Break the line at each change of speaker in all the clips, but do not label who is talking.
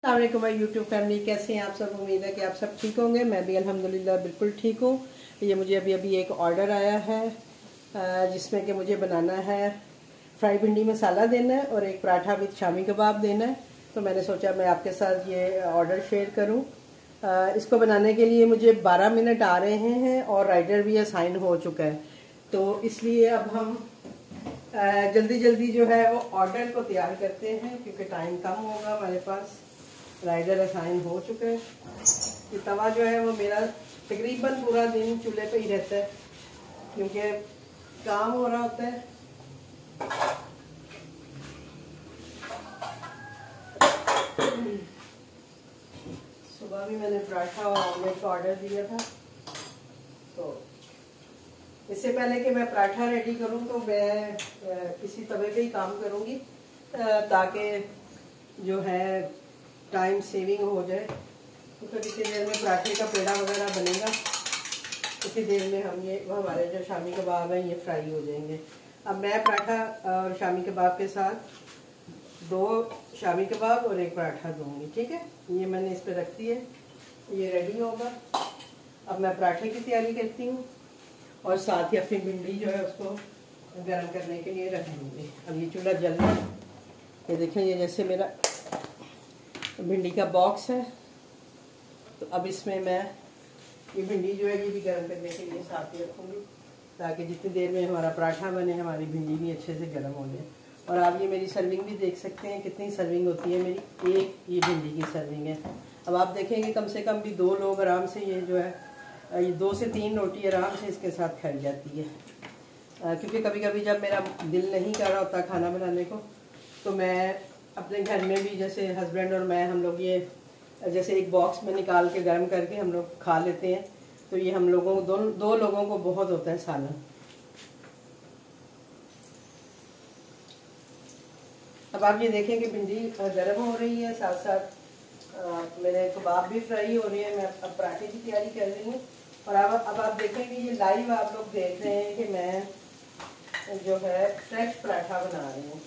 अस्सलाम वालेकुम YouTube family, कैसे हैं आप सब। उम्मीद है कि आप सब ठीक होंगे। मैं भी अल्हम्दुलिल्लाह बिल्कुल ठीक हूँ। ये मुझे अभी एक ऑर्डर आया है जिसमें कि मुझे बनाना है फ्राई भिंडी मसाला देना है और एक पराठा विद शामी कबाब देना है। तो मैंने सोचा मैं आपके साथ ये ऑर्डर शेयर करूँ। इसको बनाने के लिए मुझे 12 मिनट आ रहे हैं और राइडर भी असाइन हो चुका है। तो इसलिए अब हम जल्दी जल्दी जो है वो ऑर्डर को तैयार करते हैं क्योंकि टाइम कम होगा हमारे पास। राइडर असाइन हो चुके हैं। ये तवा जो है वो मेरा तकरीबन पूरा दिन चूल्हे पे ही रहता है क्योंकि काम हो रहा होता है। सुबह भी मैंने पराठा और ऑमलेट का ऑर्डर दिया था। तो इससे पहले कि मैं पराठा रेडी करूं तो मैं किसी तवे पे ही काम करूंगी ताकि जो है टाइम सेविंग हो जाए। तो कितनी देर में पराठे का पेड़ा वगैरह बनेगा, उतनी देर में हमारे जो शामी कबाब हैं ये फ्राई हो जाएंगे। अब मैं पराठा और शामी कबाब के साथ 2 शामी कबाब और एक पराठा दूंगी। ठीक है, ये मैंने इस पर रख दी है, ये रेडी होगा। अब मैं पराठे की तैयारी करती हूँ और साथ ही अपनी भिंडी जो है उसको गर्म करने के लिए रख दूँगी। अब ये चूल्हा जल रहा है। ये देखें, ये जैसे मेरा भिंडी का बॉक्स है। तो अब इसमें मैं ये भिंडी जो है ये भी गर्म करने के लिए साथ ही रखूँगी ताकि जितनी देर में हमारा पराठा बने हमारी भिंडी भी अच्छे से गर्म हो जाए। और आप ये मेरी सर्विंग भी देख सकते हैं कितनी सर्विंग होती है मेरी। एक ये भिंडी की सर्विंग है। अब आप देखेंगे कम से कम भी 2 लोग आराम से ये जो है ये 2 से 3 रोटी आराम से इसके साथ खाई जाती है। क्योंकि कभी कभी जब मेरा दिल नहीं कर रहा होता खाना बनाने को तो मैं अपने घर में भी जैसे हस्बैंड और मैं हम लोग ये जैसे एक बॉक्स में निकाल के गर्म करके हम लोग खा लेते हैं। तो ये हम लोगों को दो लोगों को बहुत होता है सालन। अब आप ये देखें कि भिंडी गर्म हो रही है, साथ साथ मेरे कबाब भी फ्राई हो रही है। मैं अब पराठे की तैयारी कर रही हूँ। और अब आप देखें कि ये लाइव आप लोग देख रहे हैं कि मैं जो है फ्रेश पराठा बना रही हूँ।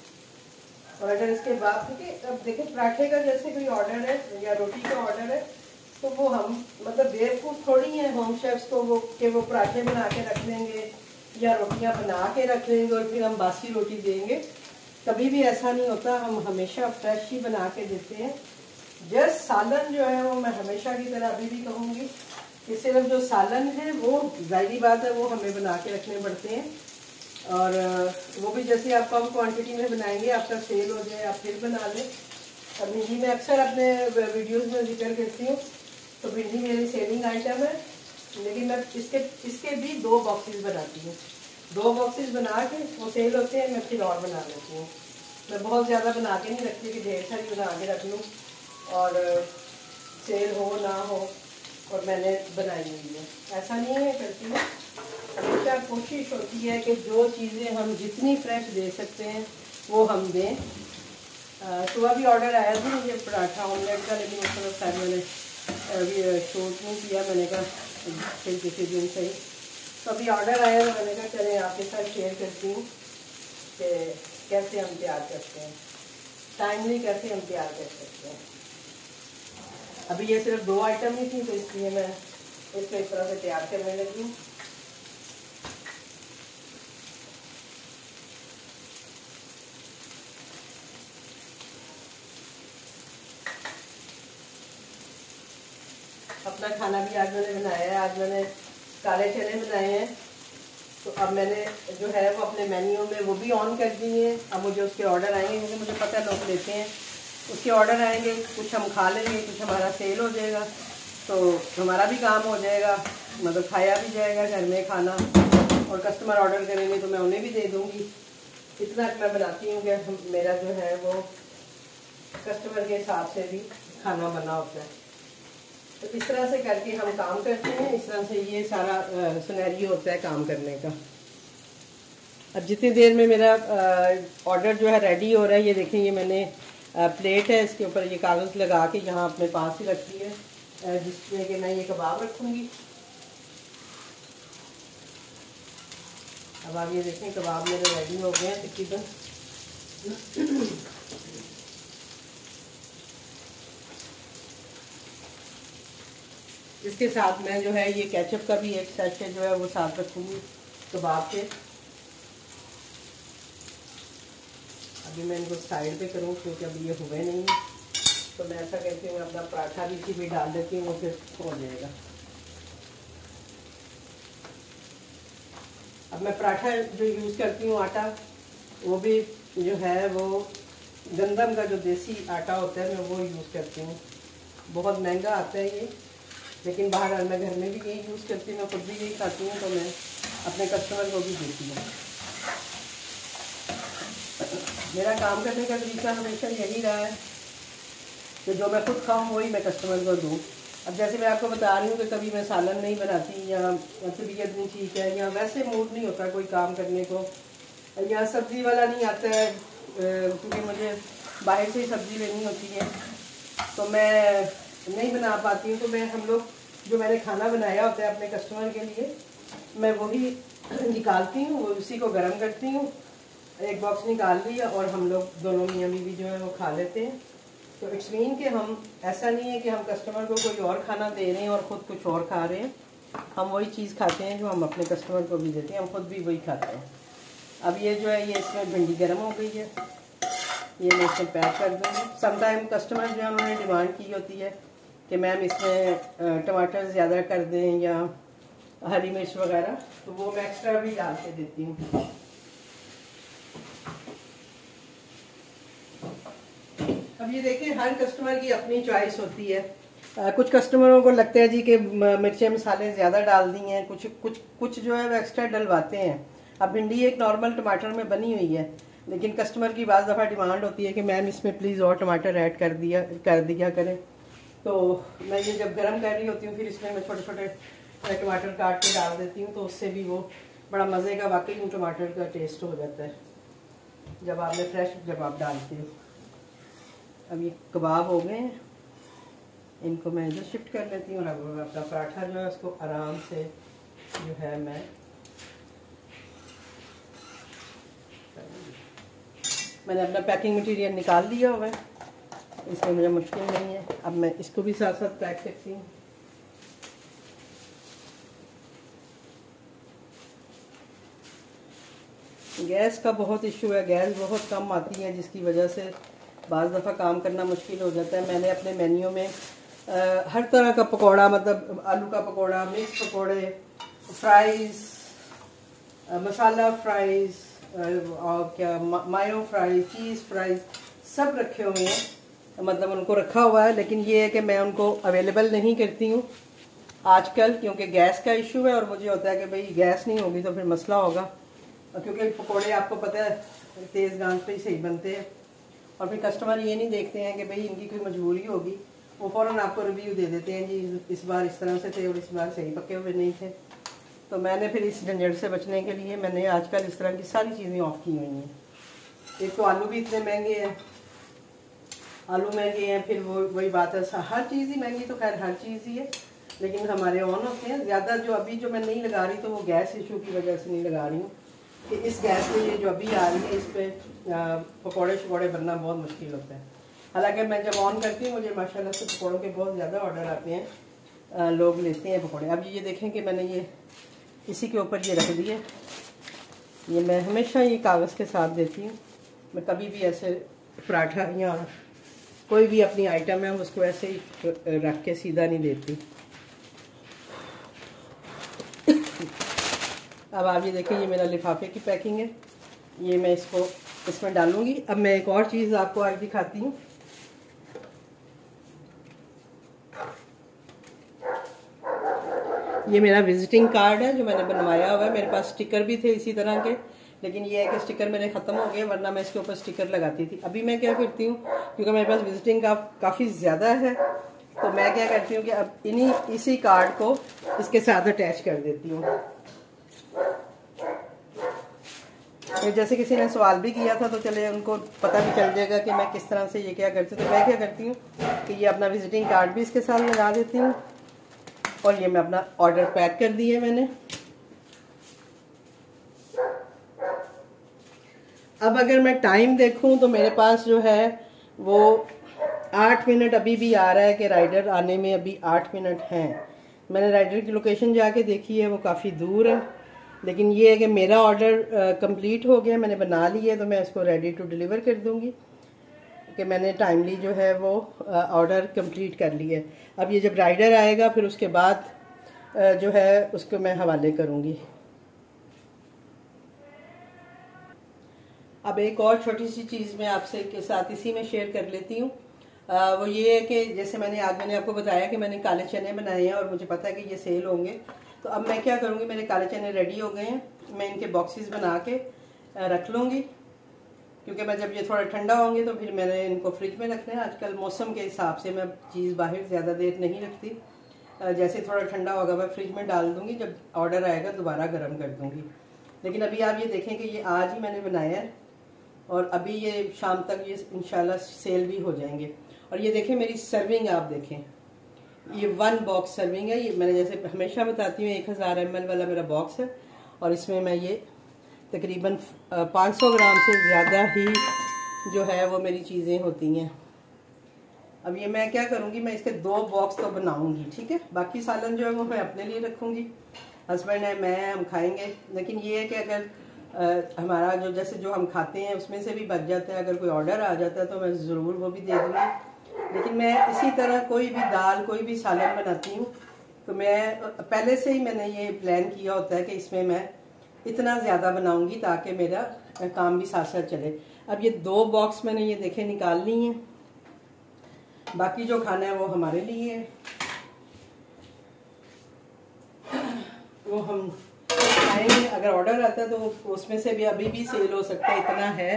और अगर इसके बाद क्योंकि अब देखें पराठे का जैसे कोई ऑर्डर है या रोटी का ऑर्डर है तो वो हम मतलब बेवकूफ़ थोड़ी हैं होम शेफ्स तो वो पराठे बना के रख लेंगे या रोटियां बना के रख लेंगे और फिर हम बासी रोटी देंगे। कभी भी ऐसा नहीं होता। हम हमेशा फ्रेश ही बना के देते हैं। जस्ट सालन जो है वो मैं हमेशा की तरह अभी भी कहूँगी कि सिर्फ जो सालन है वो ज़ाहिरी बात है वो हमें बना के रखने पड़ते हैं। और वो भी जैसे आप कम क्वांटिटी में बनाएंगे आपका सेल हो जाए आप फिर बना लें। और भिंडी में अक्सर अपने वीडियोस में जिक्र करती हूँ तो भिंडी मेरी सेलिंग आइटम है। लेकिन मैं इसके भी 2 बॉक्सेस बनाती हूँ। 2 बॉक्सेस बना के वो सेल होते हैं, मैं फिर और बना लेती हूँ। मैं बहुत ज़्यादा बना के नहीं रखती कि ढेर सारी बना के रख लूँ और सेल हो ना हो और मैंने बनाई हुई है, ऐसा नहीं है करती हूँ। हमेशा कोशिश होती है कि जो चीज़ें हम जितनी फ्रेश दे सकते हैं वो हम दें। सुबह भी ऑर्डर आया था मुझे पराठा ऑमलेट का, लेकिन उस समय शायद मैंने अभी शूट नहीं किया। मैंने कहा फिर किसी दिन सही। तो अभी ऑर्डर आया तो मैंने कहा चले आपके साथ शेयर करती हूँ कि कैसे हम तैयार करते हैं, टाइमली कैसे हम तैयार कर सकते हैं। अभी ये सिर्फ 2 आइटम ही थी तो इसलिए मैं इसको इस तरह से तैयार करने लगी हूँ। अपना खाना भी आज मैंने बनाया है। आज मैंने काले चने बनाए हैं। तो अब मैंने जो है वो अपने मेन्यू में वो भी ऑन कर दिए हैं। अब मुझे उसके ऑर्डर आएंगे क्योंकि मुझे पता है लोग लेते हैं। उसके ऑर्डर आएंगे, कुछ हम खा लेंगे, कुछ हमारा सेल हो जाएगा तो हमारा भी काम हो जाएगा, मतलब खाया भी जाएगा घर में खाना। और कस्टमर ऑर्डर करेंगे तो मैं उन्हें भी दे दूँगी। इतना मैं बनाती हूँ कि मेरा जो है वो कस्टमर के हिसाब से भी खाना बना होता है। तो इस तरह से करके हम काम करते हैं। इस तरह से ये सारा सिनेरियो होता है काम करने का। अब जितनी देर में मेरा ऑर्डर जो है रेडी हो रहा है, ये देखें ये मैंने प्लेट है, इसके ऊपर ये कागज़ लगा के यहाँ अपने पास ही रखी है जिसमें कि मैं ये कबाब रखूँगी। अब आप ये देखें कबाब मेरे रेडी हो गए हैं तकरीबन। इसके साथ मैं जो है ये केचप का भी एक सैशे जो है वो साथ रखूँगी कबाब के। अभी मैं इनको साइड पे करूँ क्योंकि अभी ये हुए नहीं, तो मैं ऐसा करती हूँ अपना पराठा भी इसी पे डाल देती हूँ, वो फिर हो जाएगा। अब मैं पराठा जो यूज़ करती हूँ आटा, वो भी जो है वो गंदम का जो देसी आटा होता है मैं वो यूज़ करती हूँ। बहुत महंगा आता है ये, लेकिन बाहर मैं घर में भी यही यूज़ करती हूँ, मैं खुद भी यही खाती हूँ, तो मैं अपने कस्टमर को भी देती हूँ। मेरा काम करने का तरीका हमेशा यही रहा है कि जो मैं खुद खाऊँ वही मैं कस्टमर को दूँ। अब जैसे मैं आपको बता रही हूँ कि कभी मैं सालन नहीं बनाती, या तबीयत नहीं ठीक है, या वैसे मूड नहीं होता कोई काम करने को, या सब्ज़ी वाला नहीं आता है क्योंकि मुझे बाहर से ही सब्ज़ी लेनी होती है, तो मैं नहीं बना पाती हूँ। तो मैं हम लोग जो मैंने खाना बनाया होता है अपने कस्टमर के लिए, मैं वही निकालती हूँ, वो उसी को गर्म करती हूँ, एक बॉक्स निकाल लिया और हम लोग दोनों मियाँ बीवी जो है वो खा लेते हैं। तो इट्स मीन कि हम ऐसा नहीं है कि हम कस्टमर को कोई और खाना दे रहे हैं और ख़ुद कुछ और खा रहे हैं, हम वही चीज़ खाते हैं जो हम अपने कस्टमर को भी देते हैं, हम खुद भी वही खाते हैं। अब ये जो है ये इसमें भिंडी गर्म हो गई है, ये मैं इसमें पैक कर दूँगी। समटाइम कस्टमर जो है उन्होंने डिमांड की होती है कि मैम इसमें टमाटर ज़्यादा कर दें या हरी मिर्च वगैरह, तो वो मैं एक्स्ट्रा भी डाल के देती हूँ। अब ये देखिए हर कस्टमर की अपनी चॉइस होती है। कुछ कस्टमरों को लगता है जी कि मिर्चें मसाले ज़्यादा डाल दी हैं, कुछ जो है वो एक्स्ट्रा डलवाते हैं। अब भिंडी एक नॉर्मल टमाटर में बनी हुई है, लेकिन कस्टमर की बाज़ दफ़ा डिमांड होती है कि मैम इसमें प्लीज़ और टमाटर ऐड कर दिया करें। तो मैं ये जब गर्म कर रही होती हूँ फिर इसमें मैं छोटे छोटे टमाटर काट के डाल देती हूँ, तो उससे भी वो बड़ा मज़े का वाकई में टमाटर का टेस्ट हो जाता है जब आपने फ्रेश जब आप डालते हो। अब ये कबाब हो गए हैं, इनको मैं इधर शिफ्ट कर लेती हूँ, और अपना पराठा जो है उसको आराम से जो है मैंने अपना पैकिंग मटेरियल निकाल लिया हुआ है, इसमें मुझे मुश्किल नहीं है। अब मैं इसको भी साथ साथ पैक करती हूँ। गैस का बहुत इशू है, गैस बहुत कम आती है, जिसकी वजह से बाज़ दफ़ा काम करना मुश्किल हो जाता है। मैंने अपने मेन्यू में हर तरह का पकौड़ा, मतलब आलू का पकौड़ा, मिक्स पकौड़े, फ्राइज़, मसाला फ्राइज़, और क्या मायो फ्राइज़, चीज़ फ्राइज़ सब रखे हुए हैं, मतलब उनको रखा हुआ है। लेकिन ये है कि मैं उनको अवेलेबल नहीं करती हूँ आजकल, क्योंकि गैस का इशू है और मुझे होता है कि भाई गैस नहीं होगी तो फिर मसला होगा, क्योंकि पकौड़े आपको पता है तेज़ गांच पे ही सही बनते हैं। और फिर कस्टमर ये नहीं देखते हैं कि भाई इनकी कोई मजबूरी होगी, वो फ़ौरन आपको रिव्यू दे देते हैं जी इस बार इस तरह से थे और इस बार सही पके हुए नहीं थे। तो मैंने फिर इस झंझट से बचने के लिए मैंने आजकल इस तरह की सारी चीज़ें ऑफ की हुई हैं। एक तो आलू भी इतने महंगे हैं, आलू महंगे हैं, फिर वो वही बात है हर चीज़ ही महंगी, तो खैर हर चीज़ ही है, लेकिन हमारे ऑन होते हैं ज़्यादा। जो अभी जो मैं नहीं लगा रही तो वो गैस इशू की वजह से नहीं लगा रही हूँ कि इस गैस में ये जो अभी आ रही है इस पर पकौड़े शकौड़े बनना बहुत मुश्किल होता है। हालांकि मैं जब ऑन करती हूँ मुझे माशाल्लाह से पकौड़ों के बहुत ज़्यादा ऑर्डर आते हैं, लोग लेते हैं पकौड़े। अब ये देखें कि मैंने ये इसी के ऊपर ये रख दिए, ये मैं हमेशा ये कागज़ के साथ देती हूँ। मैं कभी भी ऐसे पराठा या कोई भी अपनी आइटम है उसको ऐसे ही रख के सीधा नहीं देती। अब आप ये देखें, ये मेरा लिफाफे की पैकिंग है, ये मैं इसको इसमें डालूंगी। अब मैं एक और चीज़ आपको आज दिखाती हूँ। ये मेरा विजिटिंग कार्ड है जो मैंने बनवाया हुआ है। मेरे पास स्टिकर भी थे इसी तरह के, लेकिन ये है कि स्टिकर मेरे ख़त्म हो गए, वरना मैं इसके ऊपर स्टिकर लगाती थी। अभी मैं क्या करती हूँ, क्योंकि मेरे पास विजिटिंग का काफ़ी ज़्यादा है, तो मैं क्या करती हूँ कि अब इसी कार्ड को इसके साथ अटैच कर देती हूँ। जैसे किसी ने सवाल भी किया था तो चले उनको पता भी चल जाएगा कि मैं किस तरह से ये क्या करती हूँ। तो मैं क्या करती हूँ कि ये अपना विजिटिंग कार्ड भी इसके साथ लगा देती हूँ, और ये मैं अपना ऑर्डर पैक कर दिए मैंने। अब अगर मैं टाइम देखूं तो मेरे पास जो है वो 8 मिनट अभी भी आ रहा है कि राइडर आने में अभी 8 मिनट हैं, मैंने राइडर की लोकेशन जाके देखी है, वो काफ़ी दूर है, लेकिन ये है कि मेरा ऑर्डर कंप्लीट हो गया, मैंने बना लिया है, तो मैं इसको रेडी टू डिलीवर कर दूँगी कि मैंने टाइमली जो है वो ऑर्डर कंप्लीट कर लिया है। अब ये जब राइडर आएगा फिर उसके बाद जो है उसको मैं हवाले करूँगी। अब एक और छोटी सी चीज़ मैं आपसे के साथ इसी में शेयर कर लेती हूँ। वो ये है कि जैसे मैंने आपको बताया कि मैंने काले चने बनाए हैं और मुझे पता है कि ये सेल होंगे, तो अब मैं क्या करूँगी, मेरे काले चने रेडी हो गए हैं, मैं इनके बॉक्सेस बना के रख लूँगी, क्योंकि मैं जब ये थोड़ा ठंडा होंगे तो फिर मैंने इनको फ्रिज में रखना है। आजकल मौसम के हिसाब से मैं चीज़ बाहर ज़्यादा देर नहीं रखती, जैसे थोड़ा ठंडा होगा मैं फ्रिज में डाल दूँगी, जब ऑर्डर आएगा दोबारा गर्म कर दूँगी। लेकिन अभी आप ये देखें कि ये आज ही मैंने बनाया है और अभी ये शाम तक ये इंशाल्लाह सेल भी हो जाएंगे। और ये देखें मेरी सर्विंग, आप देखें ये 1 बॉक्स सर्विंग है। ये मैंने जैसे हमेशा बताती हूँ 1000 ml वाला मेरा बॉक्स है और इसमें मैं ये तकरीबन 500 ग्राम से ज़्यादा ही जो है वो मेरी चीज़ें होती हैं। अब ये मैं क्या करूँगी, मैं इसके 2 बॉक्स तो बनाऊँगी, ठीक है। बाकी सालन जो है वो मैं अपने लिए रखूँगी, हस्बैंड है, मैं, हम खाएँगे। लेकिन ये है कि अगर हमारा जो हम खाते हैं उसमें से भी बच जाता है, अगर कोई ऑर्डर आ जाता है तो मैं ज़रूर वो भी दे दूँगी। लेकिन मैं इसी तरह कोई भी दाल, कोई भी सालन बनाती हूँ तो मैं पहले से ही मैंने ये प्लान किया होता है कि इसमें मैं इतना ज़्यादा बनाऊँगी ताकि मेरा काम भी साथ साथ चले। अब ये 2 बॉक्स मैंने ये देखे निकाल ली हैं, बाकी जो खाना है वो हमारे लिए है, वो हम खाएंगे। अगर ऑर्डर आता है तो उसमें से भी अभी भी सेल हो सकता है, इतना है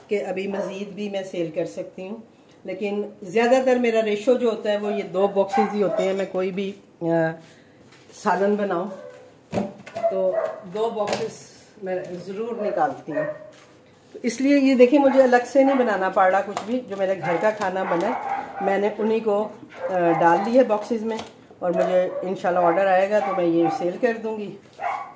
कि अभी मज़ीद भी मैं सेल कर सकती हूँ। लेकिन ज़्यादातर मेरा रेशो जो होता है वो ये 2 बॉक्सेस ही होते हैं। मैं कोई भी सालन बनाऊँ तो 2 बॉक्सेस मैं ज़रूर निकालती हूँ। तो इसलिए ये देखिए मुझे अलग से नहीं बनाना पड़ रहा कुछ भी, जो मेरे घर का खाना बना मैंने उन्हीं को डाल दी है बॉक्सेस में, और मुझे इंशाल्लाह ऑर्डर आएगा तो मैं ये सेल कर दूँगी।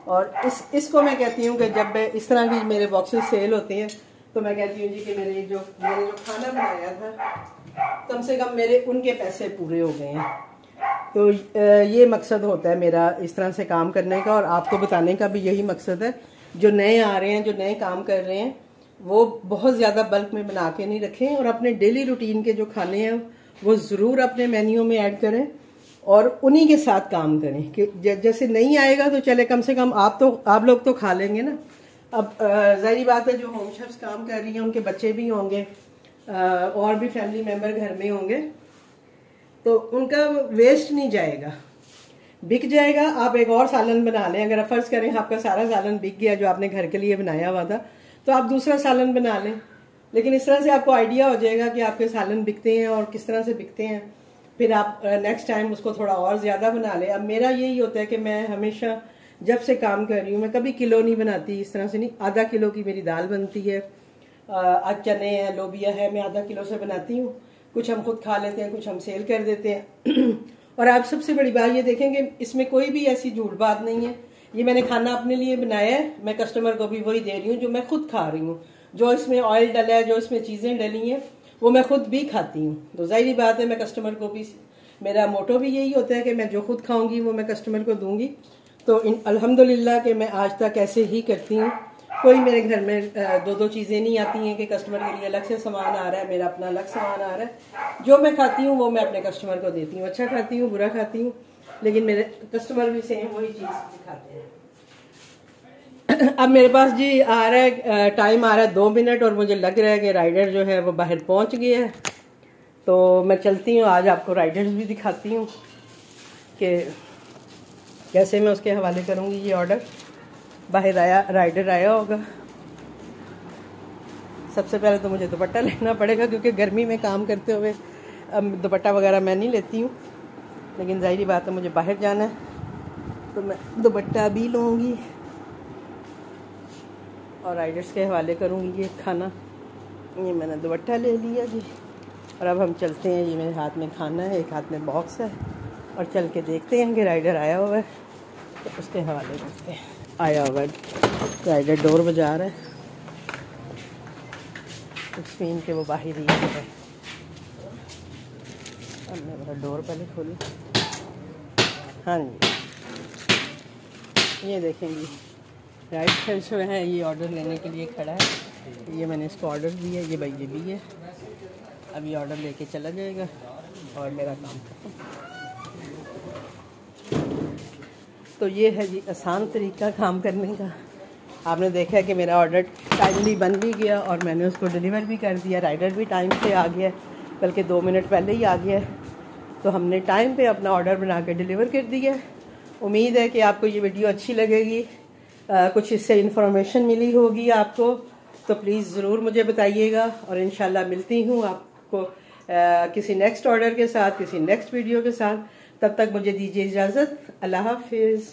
और इसको मैं कहती हूँ कि जब इस तरह की मेरे बॉक्सेस सेल होते हैं तो मैं कहती हूँ जी कि मैंने जो खाना बनाया था कम से कम मेरे उनके पैसे पूरे हो गए हैं। तो ये मकसद होता है मेरा इस तरह से काम करने का, और आपको बताने का भी यही मकसद है। जो नए आ रहे हैं, जो नए काम कर रहे हैं, वो बहुत ज़्यादा बल्क में बना के नहीं रखें और अपने डेली रूटीन के जो खाने हैं वो ज़रूर अपने मेन्यू में ऐड करें और उन्हीं के साथ काम करें कि जैसे नहीं आएगा तो चले, कम से कम आप लोग तो खा लेंगे ना। अब ज़ाहिरी बात है जो होम शेफ्स काम कर रही हैं उनके बच्चे भी होंगे और भी फैमिली मेम्बर घर में होंगे, तो उनका वेस्ट नहीं जाएगा, बिक जाएगा। आप एक और सालन बना लें, अगर फर्ज करें आपका सारा सालन बिक गया जो आपने घर के लिए बनाया हुआ था, तो आप दूसरा सालन बना लें। लेकिन इस तरह से आपको आइडिया हो जाएगा कि आपके सालन बिकते हैं और किस तरह से बिकते हैं, फिर आप नेक्स्ट टाइम उसको थोड़ा और ज़्यादा बना लें। अब मेरा यही होता है कि मैं हमेशा जब से काम कर रही हूँ मैं कभी किलो नहीं बनाती, इस तरह से नहीं। आधा किलो की मेरी दाल बनती है, आज चने हैं, लोबिया है, मैं आधा किलो से बनाती हूँ। कुछ हम खुद खा लेते हैं, कुछ हम सेल कर देते हैं। और आप सबसे बड़ी बात ये देखेंगे इसमें कोई भी ऐसी झूठ बात नहीं है। ये मैंने खाना अपने लिए बनाया है, मैं कस्टमर को भी वही दे रही हूँ जो मैं खुद खा रही हूँ। जो इसमें ऑयल डला है, जो इसमें चीज़ें डली हैं, वो मैं खुद भी खाती हूँ। तो जाहिर बात है मैं कस्टमर को भी, मेरा मोटो भी यही होता है कि मैं जो खुद खाऊंगी वो मैं कस्टमर को दूंगी। तो अल्हम्दुलिल्लाह कि मैं आज तक ऐसे ही करती हूँ। कोई मेरे घर में 2-2 चीज़ें नहीं आती हैं कि कस्टमर के लिए अलग से सामान आ रहा है, मेरा अपना अलग सामान आ रहा है। जो मैं खाती हूँ वो मैं अपने कस्टमर को देती हूँ। अच्छा खाती हूँ, बुरा खाती हूँ, लेकिन मेरे कस्टमर भी सेम वही चीज़ दिखाते हैं। अब मेरे पास जी आ रहा है, टाइम आ रहा है 2 मिनट, और मुझे लग रहा है कि राइडर जो है वो बाहर पहुंच गया है। तो मैं चलती हूँ, आज आपको राइडर्स भी दिखाती हूँ कि कैसे मैं उसके हवाले करूँगी ये ऑर्डर। बाहर राइडर आया होगा। सबसे पहले तो मुझे दुपट्टा लेना पड़ेगा, क्योंकि गर्मी में काम करते हुए दुपट्टा वगैरह मैं नहीं लेती हूँ, लेकिन ज़ाहिर बात है मुझे बाहर जाना है तो मैं दुपट्टा भी लूँगी और राइडर्स के हवाले करूँगी ये खाना। ये मैंने दुपट्टा ले लिया जी, और अब हम चलते हैं। ये मेरे हाथ में खाना है, एक हाथ में बॉक्स है, और चल के देखते हैं कि राइडर आया हुआ है तो उसके हवाले करते हैं। आया हुआ है राइडर, डोर बजा रहा है, स्क्रीन के वो बाहर ही है। अब मैं मेरा डोर पहले खोलूँ। हाँ जी, ये देखेंगे राइट साइड जो है ये ऑर्डर लेने के लिए खड़ा है। ये मैंने इसको ऑर्डर दिया, ये भाई ये भी है। अब ये ऑर्डर लेके चला जाएगा और मेरा काम खत्म। तो ये है जी आसान तरीका काम करने का। आपने देखा है कि मेरा ऑर्डर टाइमली बन भी गया और मैंने उसको डिलीवर भी कर दिया। राइडर भी टाइम पे आ गया, बल्कि 2 मिनट पहले ही आ गया। तो हमने टाइम पे अपना ऑर्डर बना के डिलीवर कर दिया। उम्मीद है कि आपको ये वीडियो अच्छी लगेगी, कुछ इससे इन्फॉर्मेशन मिली होगी आपको। तो प्लीज़ ज़रूर मुझे बताइएगा और इंशाल्लाह मिलती हूँ आपको किसी नेक्स्ट ऑर्डर के साथ, किसी नेक्स्ट वीडियो के साथ। तब तक मुझे दीजिए इजाज़त। अल्लाह हाफिज़।